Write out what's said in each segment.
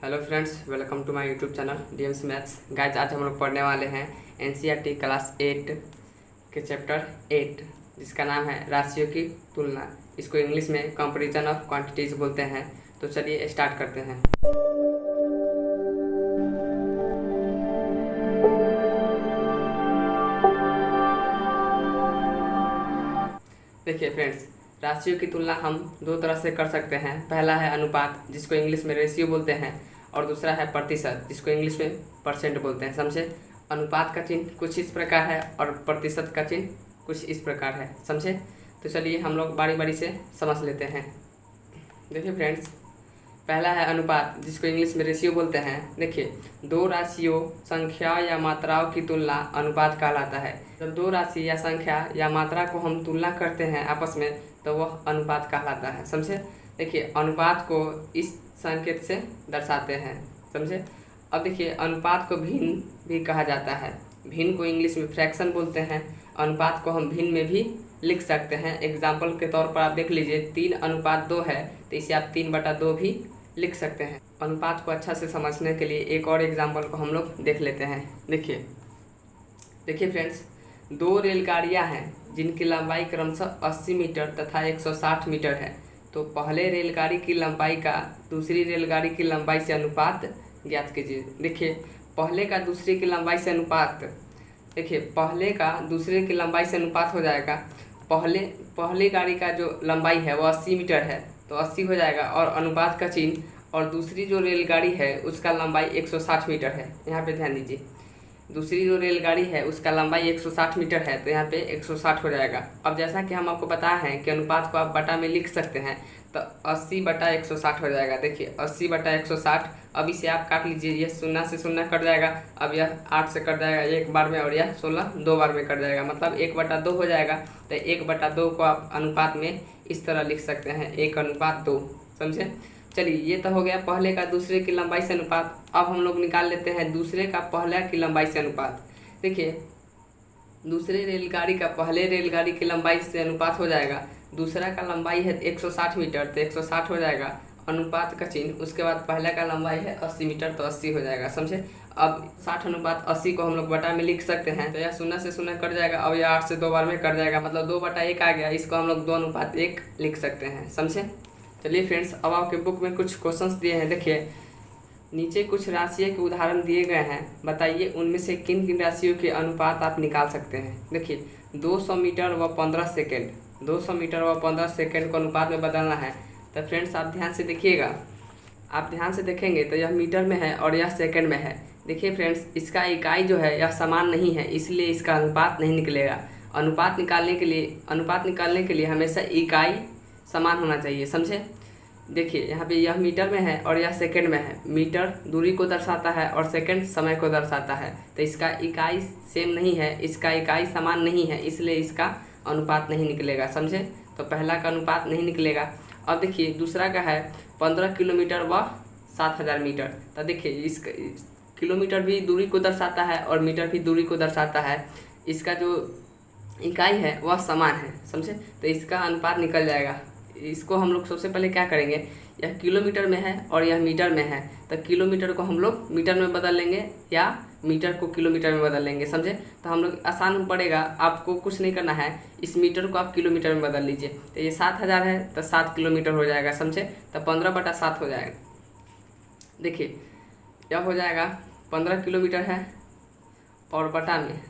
Hello friends, welcome to my YouTube channel DMS maths. Guys आज हम लोग पढ़ने वाले हैं एनसीईआरटी क्लास 8 के चैप्टर 8 जिसका नाम है राशियों की तुलना। इसको इंग्लिश में कंपैरिजन ऑफ क्वांटिटीज बोलते हैं। तो चलिए स्टार्ट करते हैं। देखिए फ्रेंड्स, राशियों की तुलना हम दो तरह से कर सकते हैं। पहला है अनुपात, जिसको इंग्लिश में रेशियो बोलते हैं, और दूसरा है प्रतिशत, जिसको इंग्लिश में परसेंट बोलते हैं। समझे? अनुपात का चिन्ह कुछ इस प्रकार है और प्रतिशत का चिन्ह कुछ इस प्रकार है। समझे? तो चलिए हम लोग बारी बारी से समझ लेते हैं। देखिए फ्रेंड्स, पहला है अनुपात, जिसको इंग्लिश में रेशियो बोलते हैं। देखिए, दो राशियों, संख्या या मात्राओं की तुलना अनुपात कहलाता है। जब दो राशि या संख्या या मात्रा को हम तुलना करते हैं आपस में, तो वह अनुपात कहलाता है। समझे? देखिए, अनुपात को इस संकेत से दर्शाते हैं। समझे? अब देखिए, अनुपात को भिन्न भी कहा जाता है। भिन्न को इंग्लिश में फ्रैक्शन बोलते हैं। अनुपात को हम भिन्न में भी लिख सकते हैं। एग्जाम्पल के तौर पर आप देख लीजिए, 3:2 है, तो इसे आप 3/2 भी लिख सकते हैं। अनुपात को अच्छा से समझने के लिए एक और एग्जाम्पल को हम लोग देख लेते हैं। देखिए फ्रेंड्स, दो रेलगाड़ियां हैं जिनकी लंबाई क्रमशः 80 मीटर तथा 160 मीटर है। तो पहले रेलगाड़ी की लंबाई का दूसरी रेलगाड़ी की लंबाई से अनुपात ज्ञात कीजिए। देखिए, पहले का दूसरे की लंबाई से अनुपात, देखिए पहले का दूसरे की लंबाई से अनुपात हो जाएगा। पहले गाड़ी का जो लंबाई है वो 80 मीटर है, तो 80 हो जाएगा, और अनुपात का चिन्ह, और दूसरी जो रेलगाड़ी है उसका लंबाई 160 मीटर है। यहाँ पे ध्यान दीजिए, दूसरी जो रेलगाड़ी है उसका लंबाई 160 मीटर है, तो यहाँ पे 160 हो जाएगा। अब जैसा कि हम आपको बताया है कि अनुपात को आप बटा में लिख सकते हैं, तो 80/160 हो जाएगा। देखिए 80/160। अब इसे आप काट लीजिए, यह 0 से 0 कट जाएगा। अब यह 8 से कट जाएगा एक बार में, और यह 16 2 बार में कट जाएगा, मतलब 1/2 हो जाएगा। तो 1/2 को आप अनुपात में इस तरह लिख सकते हैं, 1:2। समझे? चलिए, ये तो हो गया पहले का दूसरे की लंबाई से अनुपात। अब हम लोग निकाल लेते हैं दूसरे का पहले की लंबाई से अनुपात। देखिए, दूसरे रेलगाड़ी का पहले रेलगाड़ी की लंबाई से अनुपात हो जाएगा। दूसरा का लंबाई है 160 मीटर, तो 160 हो जाएगा, अनुपात का चिन्ह। उसके बाद पहले का लंबाई है 80 मीटर, तो 80 हो जाएगा। समझे? अब 60:80 को हम लोग बटा में लिख सकते हैं, तो यह 0 से 0 कट जाएगा। अब यह 8 से 2 बार में कट जाएगा, मतलब 2/1 आ गया। इसको हम लोग 2:1 लिख सकते हैं। समझे? चलिए फ्रेंड्स, अब आपके बुक में कुछ क्वेश्चंस दिए हैं। देखिए, नीचे कुछ राशियों के उदाहरण दिए गए हैं। बताइए उनमें से किन किन राशियों के अनुपात आप निकाल सकते हैं। देखिए, 200 मीटर व 15 सेकेंड, 200 मीटर व 15 सेकेंड को अनुपात में बदलना है। तो फ्रेंड्स, आप ध्यान से देखिएगा। आप ध्यान से देखेंगे तो यह मीटर में है और यह सेकंड में है। देखिए फ्रेंड्स, इसका इकाई जो है यह समान नहीं है, इसलिए इसका अनुपात नहीं निकलेगा। अनुपात निकालने के लिए हमेशा इकाई समान होना चाहिए। समझे? देखिए, यहाँ पे यह मीटर में है और यह सेकंड में है। मीटर दूरी को दर्शाता है और सेकंड समय को दर्शाता है, तो इसका इकाई सेम नहीं है, इसका इकाई समान नहीं है, इसलिए इसका अनुपात नहीं निकलेगा। समझे? तो पहला का अनुपात नहीं निकलेगा। अब देखिए, दूसरा का है 15 किलोमीटर व 7000 मीटर। तो देखिए, इस किलोमीटर भी दूरी को दर्शाता है और मीटर भी दूरी को दर्शाता है। इसका जो इकाई है वह समान है। समझे? तो इसका अनुपात निकल जाएगा। इसको हम लोग सबसे पहले क्या करेंगे, यह किलोमीटर में है और यह मीटर में है, तो किलोमीटर को हम लोग मीटर में बदल लेंगे या मीटर को किलोमीटर में बदल लेंगे। समझे? तो हम लोग आसान पड़ेगा, आपको कुछ नहीं करना है, इस मीटर को आप किलोमीटर में बदल लीजिए। तो ये 7000 है, तो 7 किलोमीटर हो जाएगा। समझे? तो 15/7 हो जाएगा। देखिए, यह हो जाएगा 15 किलोमीटर है और बटा में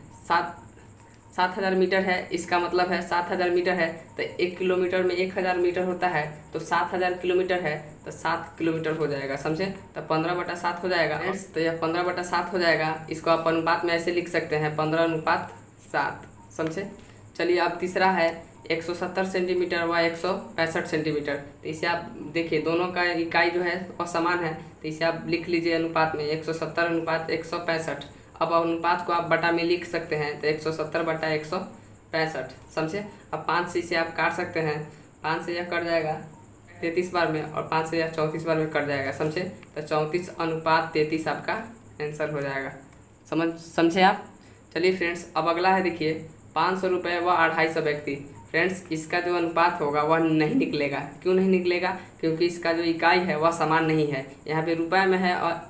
7000 मीटर है। इसका मतलब है 7000 मीटर है, तो 1 किलोमीटर में 1000 मीटर होता है, तो 7000 किलोमीटर है, तो 7 किलोमीटर हो जाएगा। समझे? तो 15/7 हो जाएगा। तो यह 15/7 हो जाएगा। इसको आप अनुपात में ऐसे लिख सकते हैं, 15:7। समझे? चलिए, अब तीसरा है 170 सेंटीमीटर व 165 सेंटीमीटर। तो इसे आप देखिए, दोनों का इकाई जो है वह समान है, तो इसे आप लिख लीजिए अनुपात में 170:165। अब अनुपात को आप बटा में लिख सकते हैं, तो 170/165। समझे? अब 5 से इसे आप काट सकते हैं, 5 से यह कट जाएगा 33 बार में, और 5 से यह 34 बार में कट जाएगा। समझे? तो 34:33 आपका आंसर हो जाएगा। समझे आप? चलिए फ्रेंड्स, अब अगला है, देखिए 500 रुपये व 250 व्यक्ति। फ्रेंड्स इसका जो अनुपात होगा वह नहीं निकलेगा। क्यों नहीं निकलेगा? क्योंकि इसका जो इकाई है वह समान नहीं है। यहाँ पे रुपए में है और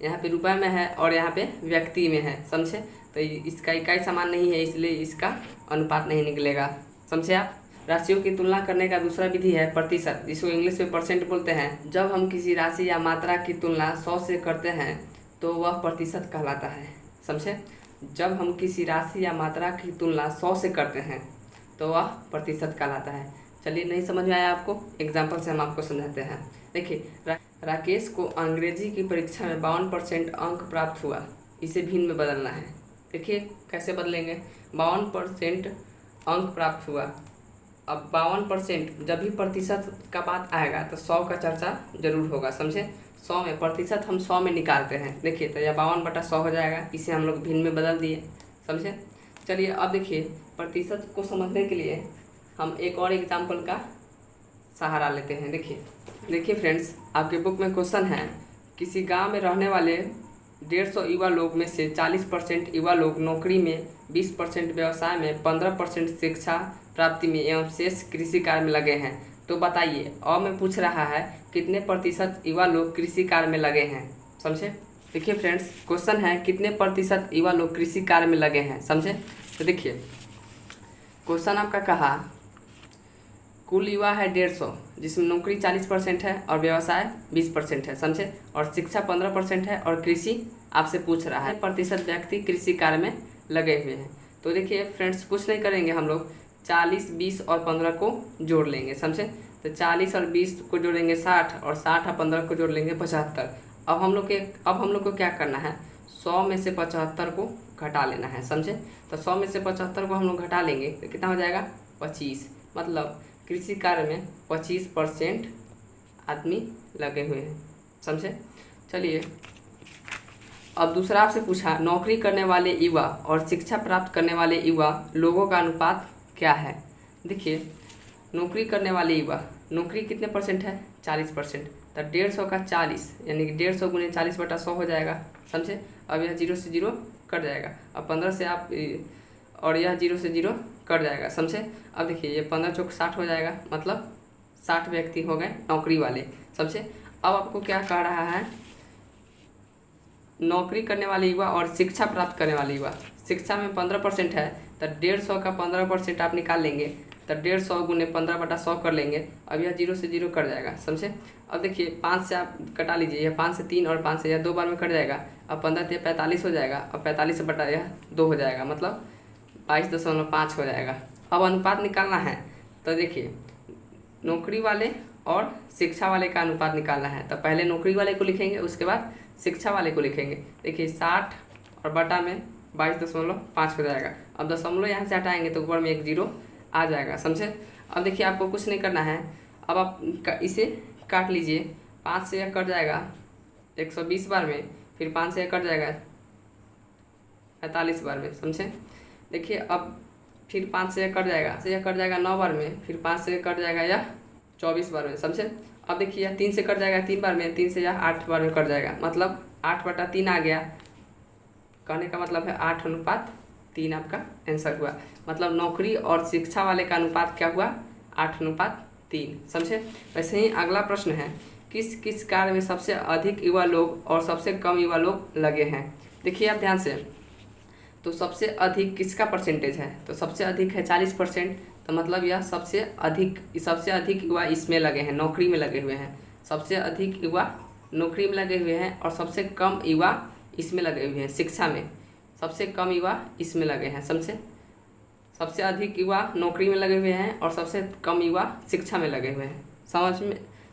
यहाँ पे रुपए में है और यहाँ पे व्यक्ति में है, समझे? तो इसका इकाई समान नहीं है, इसलिए इसका अनुपात नहीं निकलेगा। समझे आप? राशियों की तुलना करने का दूसरा विधि है प्रतिशत, जिसको इंग्लिश में परसेंट बोलते हैं। जब हम किसी राशि या मात्रा की तुलना 100 से करते हैं तो वह प्रतिशत कहलाता है। समझे? जब हम किसी राशि या मात्रा की तुलना 100 से करते हैं तो वह प्रतिशत कहलाता है। चलिए, नहीं समझ में आया आपको? एग्जाम्पल से हम आपको समझाते हैं। देखिए, राकेश को अंग्रेजी की परीक्षा में 52% अंक प्राप्त हुआ। इसे भिन्न में बदलना है। देखिए कैसे बदलेंगे। 52% अंक प्राप्त हुआ। अब 52% जब भी प्रतिशत का बात आएगा तो 100 का चर्चा जरूर होगा। समझे? 100 में प्रतिशत हम 100 में निकालते हैं। देखिए, तो यह 52/100 हो जाएगा। इसे हम लोग भिन्न में बदल दिए। समझे? चलिए, अब देखिए प्रतिशत को समझने के लिए हम एक और एग्जाम्पल का सहारा लेते हैं। देखिए फ्रेंड्स, आपके बुक में क्वेश्चन है, किसी गांव में रहने वाले 150 युवा लोग में से 40% युवा लोग नौकरी में, 20% व्यवसाय में, 15% शिक्षा प्राप्ति में एवं शेष कृषि कार्य में लगे हैं। तो बताइए, और में पूछ रहा है कितने प्रतिशत युवा लोग कृषि कार्य में लगे हैं। समझे? देखिए फ्रेंड्स, क्वेश्चन है कितने प्रतिशत युवा लोग कृषि कार्य में लगे हैं। समझे? तो देखिए क्वेश्चन आपका कहा कुल युवा है 150, जिसमें नौकरी 40% है और व्यवसाय 20% है। समझे? और शिक्षा 15% है और कृषि आपसे पूछ रहा है प्रतिशत व्यक्ति कृषि कार्य में लगे हुए हैं। तो देखिए फ्रेंड्स, कुछ नहीं करेंगे, हम लोग 40, 20 और 15 को जोड़ लेंगे। समझे? तो 40 और 20 को जोड़ेंगे 60 और 60 और 15 को जोड़ लेंगे 75। अब हम लोग को क्या करना है, 100 में से 75 को घटा लेना है। समझे? तो 100 में से 75 को हम लोग घटा लेंगे तो कितना हो जाएगा, 25। मतलब कृषि कार्य में 25% आदमी लगे हुए हैं। समझे? चलिए, अब दूसरा आपसे पूछा नौकरी करने वाले युवा और शिक्षा प्राप्त करने वाले युवा लोगों का अनुपात क्या है। देखिए, नौकरी करने वाले युवा, नौकरी कितने परसेंट है, 40%। तो 150 का 40 यानी कि 150 गुने 40/100 हो जाएगा। समझे? अब यह 0 से 0 कट जाएगा। अब 15 से आप और यह 0 से 0 कट जाएगा। समझे? अब देखिए, ये 15 चौक 60 हो जाएगा। मतलब 60 व्यक्ति हो गए नौकरी वाले। समझे? अब आपको क्या कह रहा है, नौकरी करने वाले युवा और शिक्षा प्राप्त करने वाले युवा। शिक्षा में 15% है तो 150 का 15% आप निकाल लेंगे तो 150 गुने 15/100 कर लेंगे। अब यह 0 से 0 कट जाएगा। समझे? अब देखिए 5 से आप कटा लीजिए, यह 5 से 3 और 5 से यह 2 बार में कट जाएगा। अब 15 से 45 हो जाएगा। अब 45 से बटा यह 2 हो जाएगा, मतलब 22.5 हो जाएगा। अब अनुपात निकालना है तो देखिए, नौकरी वाले और शिक्षा वाले का अनुपात निकालना है। तो पहले नौकरी वाले को लिखेंगे, उसके बाद शिक्षा वाले को लिखेंगे। देखिए 60 और बटा में 22.5 हो जाएगा। अब दशमलव यहाँ से हटाएंगे तो ऊपर में 1 0 आ जाएगा। समझे? अब देखिए आपको कुछ नहीं करना है। अब आप इसे काट लीजिए। 5 से यह कट जाएगा 120 बार में, फिर 5 से यह कट जाएगा 45 बार में। समझे? देखिए, अब फिर 5 से यह कट जाएगा 9 बार में, फिर 5 से कट जाएगा यह 24 बार में। समझे? अब देखिए यह 3 से कट जाएगा 3 बार में, 3 से यह 8 बार में कट जाएगा। मतलब 8/3 आ गया। कहने का मतलब है 8:3 आपका आंसर हुआ। मतलब नौकरी और शिक्षा वाले का अनुपात क्या हुआ, 8:3। समझे? वैसे ही अगला प्रश्न है, किस किस कार्य में सबसे अधिक युवा लोग और सबसे कम युवा लोग लगे हैं। देखिए आप ध्यान से, तो सबसे अधिक किसका परसेंटेज है, तो सबसे अधिक है 40%। तो मतलब यह सबसे अधिक युवा इसमें लगे हैं, नौकरी में लगे हुए हैं। सबसे अधिक युवा नौकरी में लगे हुए हैं और सबसे कम युवा इसमें लगे हुए हैं, शिक्षा में। सबसे कम युवा इसमें लगे हैं। समझे? सबसे अधिक युवा नौकरी में लगे हुए हैं और सबसे कम युवा शिक्षा में लगे हुए हैं।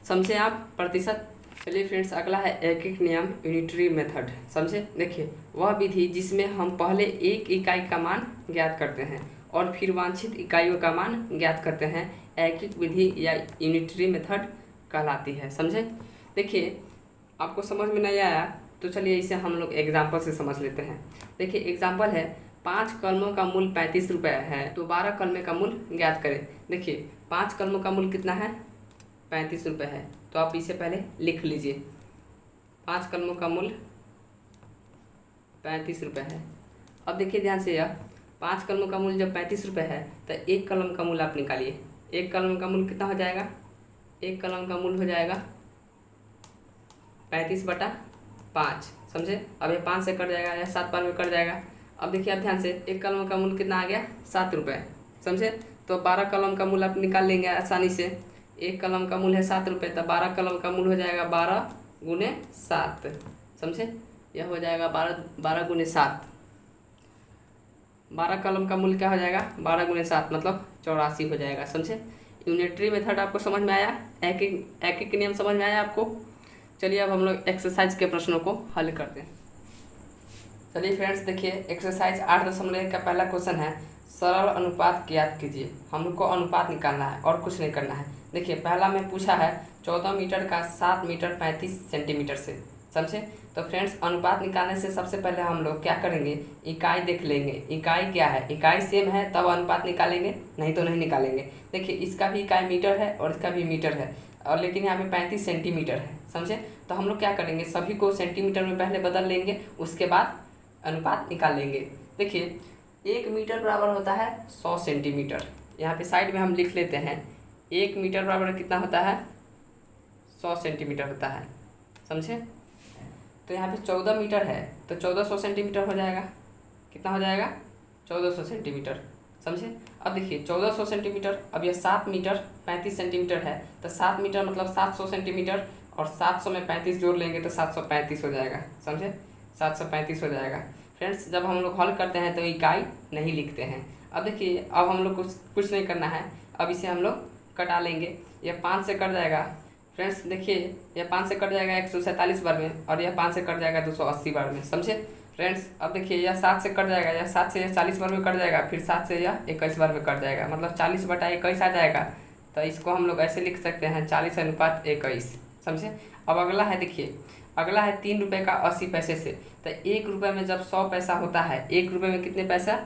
समझे आप प्रतिशत? चलिए फ्रेंड्स, अगला है एकीकृत नियम, यूनिटरी मेथड। समझे? देखिए, वह विधि जिसमें हम पहले एक इकाई का मान ज्ञात करते हैं और फिर वांछित इकाइयों का मान ज्ञात करते हैं, एकीकृत विधि या यूनिटरी मेथड कहलाती है। समझे? देखिए, आपको समझ में नहीं आया तो चलिए इसे हम लोग एग्जाम्पल से समझ लेते हैं। देखिए एग्जाम्पल है, 5 कलमों का मूल्य 35 रुपये है तो 12 कलमे का मूल्य ज्ञात करें। देखिए 5 कलमों का मूल्य कितना है, 35 रुपये है। तो आप इसे पहले लिख लीजिए, 5 कलमों का मूल्य 35 रुपये है। अब देखिए ध्यान से, यह 5 कलमों का मूल्य जब 35 रुपये है तो एक कलम का मूल्य आप निकालिए। एक कलम का मूल्य कितना हो जाएगा? एक कलम का मूल्य हो जाएगा 35/5, समझे। अब ये 5 से कट जाएगा या 7 बार में कट जाएगा। अब देखिए आप ध्यान से, एक कलम का मूल्य कितना आ गया? 7 रुपये, समझे। तो 12 कलम का मूल्य आप निकाल लेंगे आसानी से। एक कलम का मूल्य है 7 रुपये, तो 12 कलम का मूल्य हो जाएगा 12 गुने 7, समझे। यह हो जाएगा 12 गुने 7। 12 कलम का मूल्य क्या हो जाएगा? 12 गुने 7 मतलब 84 हो जाएगा, समझे। यूनिटरी मेथड आपको समझ में आया? एक एक नियम समझ में आया आपको? चलिए अब हम लोग एक्सरसाइज के प्रश्नों को हल करते हैं। चलिए फ्रेंड्स, देखिए एक्सरसाइज 8.1 का पहला क्वेश्चन है, सरल अनुपात ज्ञात कीजिए। हम लोग को अनुपात निकालना है और कुछ नहीं करना है। देखिए पहला में पूछा है 14 मीटर का 7 मीटर 35 सेंटीमीटर से, समझे। तो फ्रेंड्स अनुपात निकालने से सबसे पहले हम लोग क्या करेंगे? इकाई देख लेंगे। इकाई क्या है? इकाई सेम है तब अनुपात निकालेंगे, नहीं तो नहीं निकालेंगे। देखिए इसका भी इकाई मीटर है और इसका भी मीटर है, और लेकिन यहाँ पे 35 सेंटीमीटर है, समझे। तो हम लोग क्या करेंगे? सभी को सेंटीमीटर में पहले बदल लेंगे, उसके बाद अनुपात निकाल लेंगे। देखिए 1 मीटर बराबर होता है 100 सेंटीमीटर। यहाँ पे साइड में हम लिख लेते हैं 1 मीटर बराबर कितना होता है? 100 सेंटीमीटर होता है, समझे। तो यहाँ पे 14 मीटर है तो 1400 सेंटीमीटर हो जाएगा। कितना हो जाएगा? 1400 सेंटीमीटर, समझे। अब देखिए 1400 सेंटीमीटर, अब यह 7 मीटर 35 सेंटीमीटर है, तो 7 मीटर मतलब 700 सेंटीमीटर, और 700 में 35 जोड़ लेंगे तो 735 हो जाएगा, समझे। 735 हो जाएगा। फ्रेंड्स जब हम लोग हल करते हैं तो इकाई नहीं लिखते हैं। अब देखिए अब हम लोग कुछ नहीं करना है, अब इसे हम लोग कटा लेंगे। यह 5 से कट जाएगा। फ्रेंड्स देखिए यह 5 से कट जाएगा 147 बार में, और यह 5 से कट जाएगा 280 बार में, समझे। फ्रेंड्स अब देखिए यह 7 से कट जाएगा, यह 7 से यह 40 बार में कट जाएगा, फिर 7 से यह 21 बार में कट जाएगा, मतलब 40/21 आ जाएगा। तो इसको हम लोग ऐसे लिख सकते हैं 40/21, समझे। अब अगला है, देखिए अगला है 3 रुपये का 80 पैसे से। तो 1 रुपये में जब 100 पैसा होता है, 1 रुपये में कितने पैसा?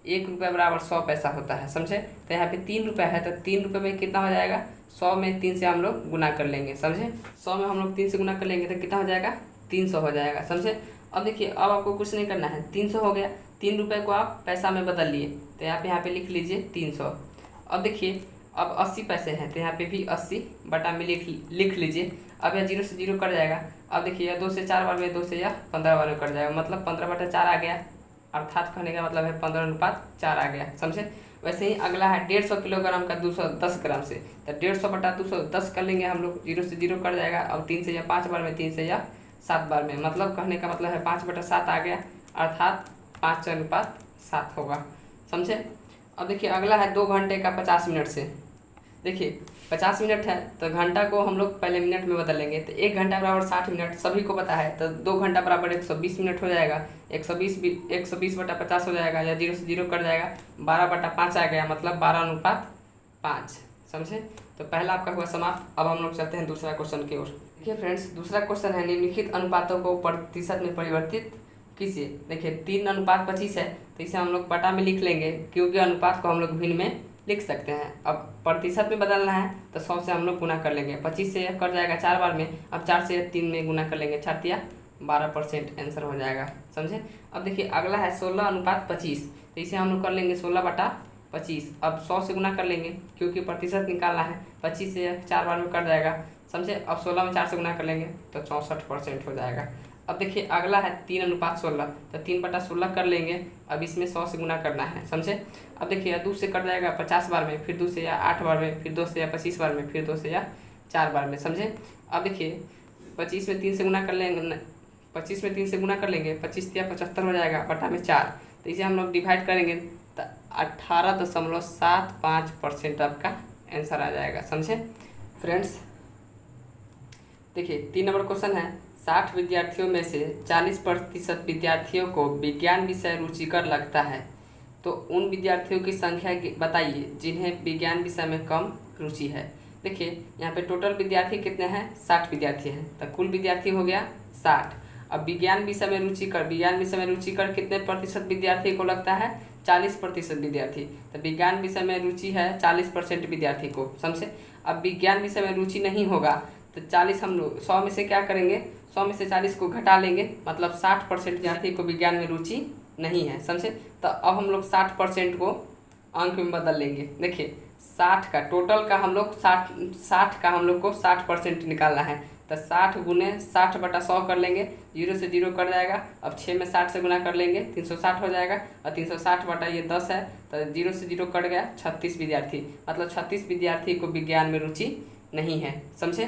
1 रुपये बराबर 100 पैसा होता है, समझे। तो यहाँ पे 3 रुपये है, तो 3 रुपये में कितना हो जाएगा? 100 में 3 से हम लोग गुना कर लेंगे, समझे। 100 में हम लोग 3 से गुना कर लेंगे तो कितना हो जाएगा? 300 हो जाएगा, समझे। अब देखिए अब आपको कुछ नहीं करना है, 300 हो गया। 3 रुपये को आप पैसा में बदल लिए, तो यहाँ पे लिख लीजिए 300। अब देखिए अब 80 पैसे हैं, तो यहाँ पे भी 80 बटा में लिख लीजिए। अब यह 0 से 0 कट जाएगा। अब देखिए यह 2 से 4 बार में, 2 से यह 15 बार में कट जाएगा, मतलब 15/4 आ गया। अर्थात कहने का मतलब है 15:4 आ गया, समझे। वैसे ही अगला है 150 किलोग्राम का 210 ग्राम से। तो 150/210 कर लेंगे हम लोग, 0 से 0 कट जाएगा। अब 3 से यह 5 बार में, 3 से यह 7 बार में, मतलब कहने का मतलब है 5/7 आ गया, अर्थात 5:7 होगा, समझे। अब देखिए अगला है 2 घंटे का 50 मिनट से। देखिए 50 मिनट है तो घंटा को हम लोग पहले मिनट में बदल लेंगे। तो 1 घंटा बराबर 60 मिनट, सभी को पता है। तो 2 घंटा बराबर 120 मिनट हो जाएगा। 120/50 हो जाएगा, या 0 से 0 कट जाएगा। 12/5 आ गया, मतलब 12:5, समझे। तो पहला आपका हुआ समाप्त। अब हम लोग चलते हैं दूसरा क्वेश्चन की ओर। देखिए फ्रेंड्स दूसरा क्वेश्चन है, निम्नलिखित अनुपातों को प्रतिशत में परिवर्तित कीजिए। देखिए 3:25 है, तो इसे हम लोग बटा में लिख लेंगे, क्योंकि अनुपात को हम लोग भिन्न में लिख सकते हैं। अब प्रतिशत में बदलना है तो 100 से हम लोग गुना कर लेंगे। 25 से यह कट जाएगा 4 बार में, अब 4 से 3 में गुना कर लेंगे, 4 12% आंसर हो जाएगा, समझे। अब देखिए अगला है 16:25, तो इसे हम लोग कर लेंगे 16/25। अब 100 से गुना कर लेंगे, क्योंकि प्रतिशत निकालना है। 25 से 4 बार में कट जाएगा, समझे। अब 16 में 4 से गुना कर लेंगे तो 64% हो जाएगा। अब देखिए अगला है 3:16, तो 3/16 कर लेंगे। अब इसमें 100 से गुना करना है, समझे। अब देखिए 2 से कट जाएगा 50 बार में, फिर 2 से 8 बार में, फिर 2 से 25 बार में, फिर 2 से 4 बार में, समझे। अब देखिए 25 में 3 से गुना कर लेंगे, 25 में 3 से गुना कर लेंगे, 25 या 75 हो जाएगा, बटा में 4। तो इसे हम लोग डिवाइड करेंगे तो 18.75% आपका आंसर आ जाएगा, समझे। फ्रेंड्स देखिए 3 नंबर क्वेश्चन है, 60 विद्यार्थियों में से 40% विद्यार्थियों को विज्ञान विषय रुचिकर लगता है, तो उन विद्यार्थियों की संख्या बताइए जिन्हें विज्ञान विषय में कम रुचि है। देखिए यहाँ पे टोटल विद्यार्थी कितने हैं? 60 विद्यार्थी हैं, तो कुल विद्यार्थी हो गया 60। अब विज्ञान विषय में रुचिकर कितने प्रतिशत विद्यार्थी को लगता है? 40% विद्यार्थी। तो विज्ञान विषय में रुचि है 40% विद्यार्थी को, समझे। अब विज्ञान विषय में रुचि नहीं होगा तो 40 हम लोग 100 में से क्या करेंगे? 100 में से 40 को घटा लेंगे, मतलब 60% विद्यार्थी को विज्ञान में रुचि नहीं है, समझे। तो अब हम लोग 60% को अंक में बदल लेंगे। देखिए 60 का टोटल का हम लोग 60 का हम लोग को 60% निकालना है। तो 60 गुने 60/100 कर लेंगे, 0 से 0 कट जाएगा। अब 6 में 60 से गुना कर लेंगे, 360 हो जाएगा। और 360 बटा ये 10 है, तो 0 से 0 कट गया। 36 विद्यार्थी, मतलब 36 विद्यार्थी को विज्ञान में रुचि नहीं है, समझे।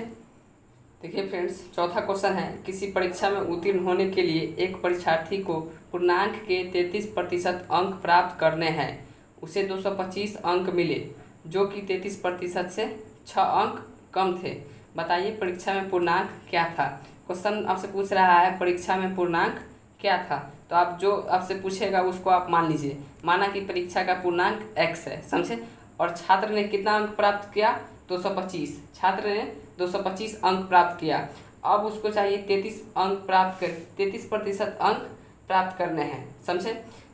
देखिए फ्रेंड्स, चौथा क्वेश्चन है, किसी परीक्षा में उत्तीर्ण होने के लिए एक परीक्षार्थी को पूर्णांक के 33% अंक प्राप्त करने हैं। उसे 225 अंक मिले, जो कि 33% से 6 अंक कम थे। बताइए परीक्षा में पूर्णांक क्या था। क्वेश्चन आपसे पूछ रहा है परीक्षा में पूर्णांक क्या था। तो आप जो आपसे पूछेगा उसको आप मान लीजिए। माना कि परीक्षा का पूर्णांक x है, समझे। और छात्र ने कितना अंक प्राप्त किया, 225। छात्र ने 225 अंक प्राप्त किया। अब उसको चाहिए 33 अंक प्राप्त कर 33% अंक प्राप्त करने हैं, समझे।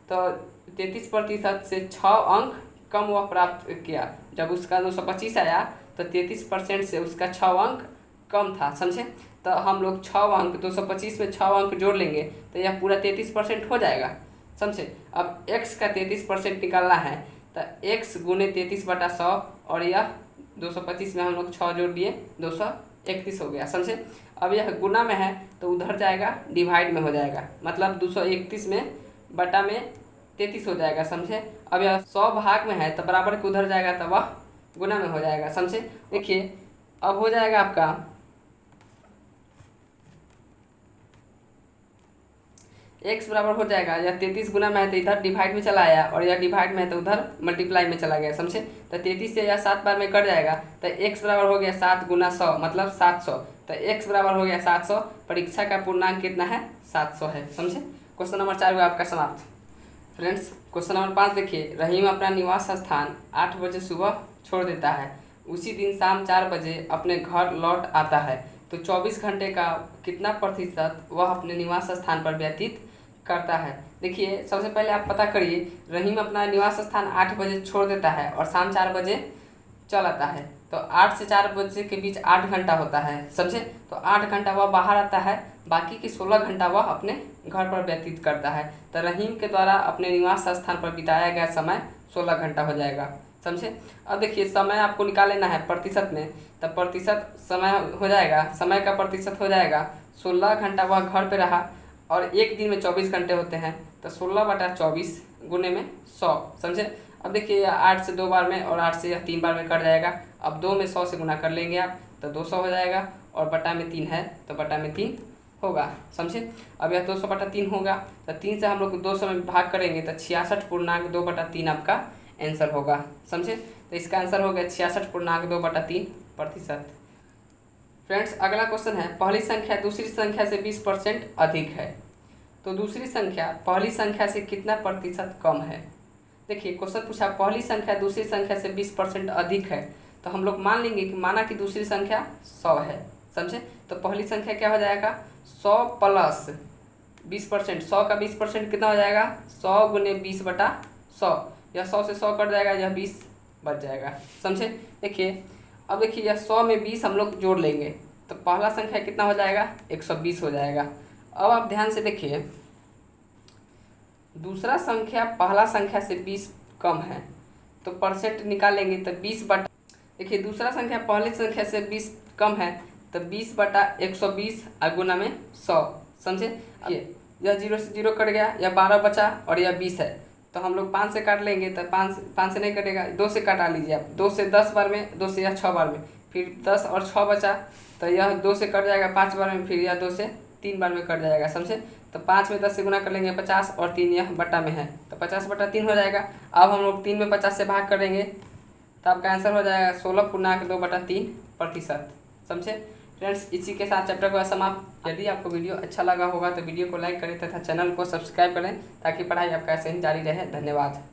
तो 33% से 6 अंक कम वह प्राप्त किया। जब उसका 225 आया तो 33% से उसका 6 अंक कम था, समझे। तो हम लोग 6 अंक 225 में 6 अंक जोड़ लेंगे तो यह पूरा 33% हो जाएगा, समझे। अब x का 33% निकालना है, तो x गुने 33/100 और यह 225 में हम लोग 6 जोड़ दिए, 231 हो गया, समझे। अब यह गुना में है तो उधर जाएगा डिवाइड में हो जाएगा, मतलब 231 में बटा में 33 हो जाएगा, समझे। अब यह 100 भाग में है तो बराबर के उधर जाएगा तो वह गुना में हो जाएगा, समझे। देखिए अब हो जाएगा आपका x बराबर हो जाएगा, यह 33 गुना में है तो इधर डिवाइड में चला आया, और यह डिवाइड में है तो उधर मल्टीप्लाई में चला गया, समझे। तो 33 से यह 7 बार में कट जाएगा, तो x बराबर हो गया 7 गुना 100, मतलब 700। तो x बराबर हो गया 700। परीक्षा का पूर्णांक कितना है, 700 है, समझे। क्वेश्चन नंबर 4 हुआ आपका समाप्त। फ्रेंड्स, क्वेश्चन नंबर 5 देखिए, रहीम अपना निवास स्थान 8 बजे सुबह छोड़ देता है। उसी दिन शाम 4 बजे अपने घर लौट आता है, तो 24 घंटे का कितना प्रतिशत वह अपने निवास स्थान पर व्यतीत करता है। देखिए सबसे पहले आप पता करिए, रहीम अपना निवास स्थान 8 बजे छोड़ देता है और शाम 4 बजे चल आता है। तो 8 से 4 बजे के बीच 8 घंटा होता है, समझे। तो 8 घंटा वह बाहर आता है, बाकी के 16 घंटा वह अपने घर पर व्यतीत करता है। तो रहीम के द्वारा अपने निवास स्थान पर बिताया गया समय 16 घंटा हो जाएगा, समझे। अब देखिए समय आपको निकाल लेना है प्रतिशत में, तो प्रतिशत समय हो जाएगा, समय का प्रतिशत हो जाएगा 16 घंटा वह घर पे रहा, और एक दिन में 24 घंटे होते हैं, तो 16/24 गुने में 100, समझे। अब देखिए 8 से 2 बार में और 8 से यह 3 बार में कट जाएगा। अब 2 में 100 से गुना कर लेंगे आप, तो 200 हो जाएगा, और बटा में 3 है तो बटा में 3 होगा, समझे। अब यह 200/3 होगा, तो 3 से हम लोग 200 में भाग करेंगे तो 66.2/3 आपका आंसर होगा, समझे। तो इसका आंसर हो गया 66.2/3%। फ्रेंड्स, अगला क्वेश्चन है, पहली संख्या दूसरी संख्या से 20% अधिक है, तो दूसरी संख्या पहली संख्या से कितना प्रतिशत कम है। देखिए क्वेश्चन पूछा पहली संख्या दूसरी संख्या से 20% अधिक है, तो हम लोग मान लेंगे कि माना कि दूसरी संख्या 100 है, समझे। तो पहली संख्या क्या हो जाएगा, 100 प्लस 20%। 100 का 20% कितना हो जाएगा, 100 गुने 20/100। यह 100 से 100 कट जाएगा, यह 20 बच जाएगा, समझे। देखिए अब देखिए यह 100 में 20 हम लोग जोड़ लेंगे, तो पहला संख्या कितना हो जाएगा, 120 हो जाएगा। अब आप ध्यान से देखिए, दूसरा संख्या पहला संख्या से 20 कम है, तो परसेंट निकालेंगे तो 20 देखिए दूसरा संख्या पहली संख्या से 20 कम है, तो 20/120 गुना में 100, समझे। यह 0 से 0 कट गया, यह 12 बचा और यह 20 है, तो हम लोग 5 से काट लेंगे, तो 5 से नहीं कटेगा, 2 से काटा लीजिए आप। 2 से 10 बार में, 2 से यह 6 बार में, फिर 10 और 6 बचा, तो यह 2 से कट जाएगा 5 बार में, फिर यह 2 से 3 बार में कट जाएगा, समझे। तो 5 में 10 से गुना कर लेंगे 50, और 3 यह बटा में है, तो 50/3 हो जाएगा। अब हम लोग 3 में 50 से भाग करेंगे तो आपका आंसर हो जाएगा 16.2/3%, समझे। फ्रेंड्स, इसी के साथ चैप्टर को समाप्त। यदि आपको वीडियो अच्छा लगा होगा तो वीडियो को लाइक करें तथा चैनल को सब्सक्राइब करें, ताकि पढ़ाई आपका ऐसे ही जारी रहे। धन्यवाद।